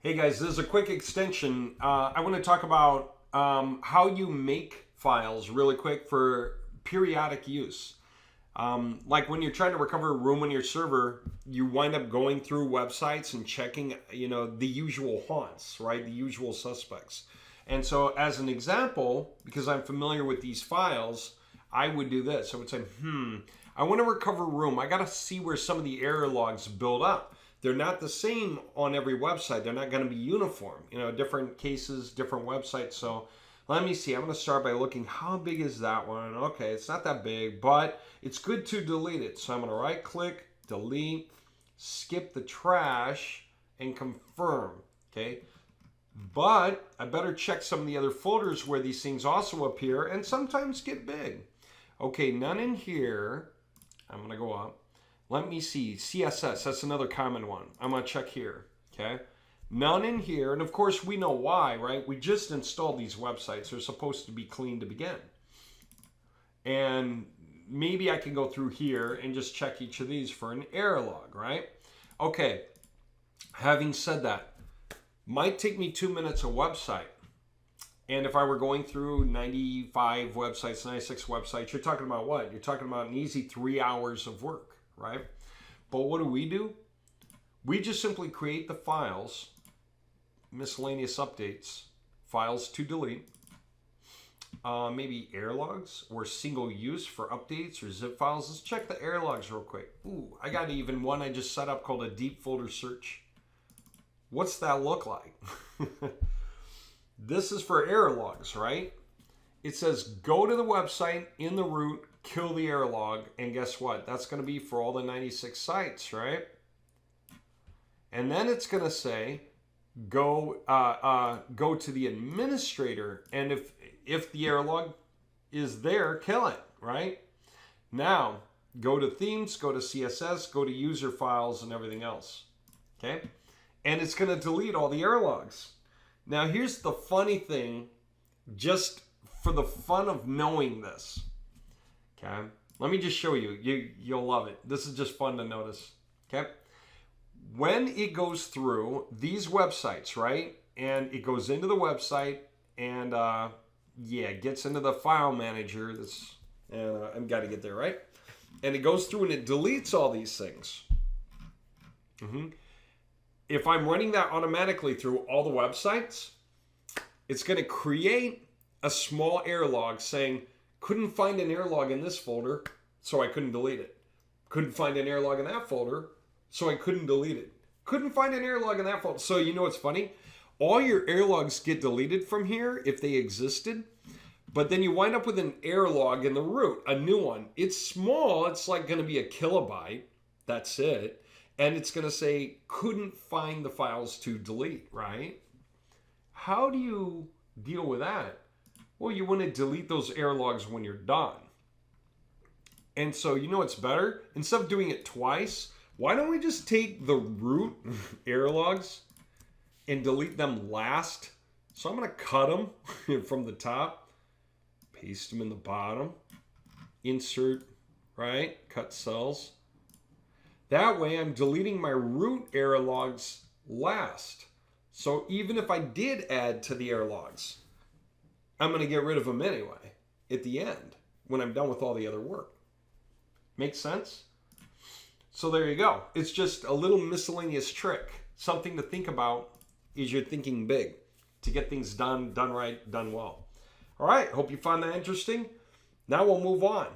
Hey guys, this is a quick extension. I want to talk about how you make files really quick for periodic use. Like when you're trying to recover a room on your server, you wind up going through websites and checking, the usual haunts, right? The usual suspects. And so as an example, because I'm familiar with these files, I would do this. I would say, I want to recover a room. I got to see where some of the error logs build up. They're not the same on every website. They're not going to be uniform. Different cases, different websites. So let me see. I'm going to start by looking, how big is that one? Okay, it's not that big, but it's good to delete it. So I'm going to right click, delete, skip the trash, and confirm. Okay. But I better check some of the other folders where these things also appear and sometimes get big. Okay, none in here. I'm going to go up. Let me see, CSS, that's another common one. I'm gonna check here, okay? None in here, and of course we know why, right? We just installed these websites. They're supposed to be clean to begin. And maybe I can go through here and just check each of these for an error log, right? Okay, having said that, might take me 2 minutes a website. And if I were going through 95 websites, 96 websites, you're talking about what? You're talking about an easy 3 hours of work. Right? But what do? We just simply create the files, miscellaneous updates, files to delete, maybe error logs or single use for updates or zip files. Let's check the error logs real quick. Ooh, I got even one I just set up called a deep folder search. What's that look like? This is for error logs, right? It says go to the website in the root, kill the error log, and guess what? That's going to be for all the 96 sites, right? And then it's going to say go to the administrator, and if the error log is there, kill it, right? Now go to themes, go to CSS, go to user files, and everything else. Okay, and it's going to delete all the error logs. Now here's the funny thing, just for the fun of knowing this. Okay, let me just show you. You'll love it. This is just fun to notice. Okay, when it goes through these websites, right, and it goes into the website and it gets into the file manager. I've got to get there, right? And it goes through and it deletes all these things. If I'm running that automatically through all the websites, it's going to create a small error log saying, couldn't find an error log in this folder, so I couldn't delete it. Couldn't find an error log in that folder, so I couldn't delete it. Couldn't find an error log in that folder. So you know what's funny? All your error logs get deleted from here if they existed, but then you wind up with an error log in the root, a new one. It's small. It's like going to be a kilobyte. That's it. And it's going to say, couldn't find the files to delete, right? How do you deal with that? Well, you want to delete those error logs when you're done. And so you know what's better? Instead of doing it twice, why don't we just take the root error logs and delete them last? So I'm going to cut them from the top, paste them in the bottom, insert, right? Cut cells. That way I'm deleting my root error logs last. So even if I did add to the error logs, I'm going to get rid of them anyway at the end when I'm done with all the other work. Make sense? So there you go. It's just a little miscellaneous trick. Something to think about as you're thinking big to get things done right, done well. All right. Hope you found that interesting. Now we'll move on.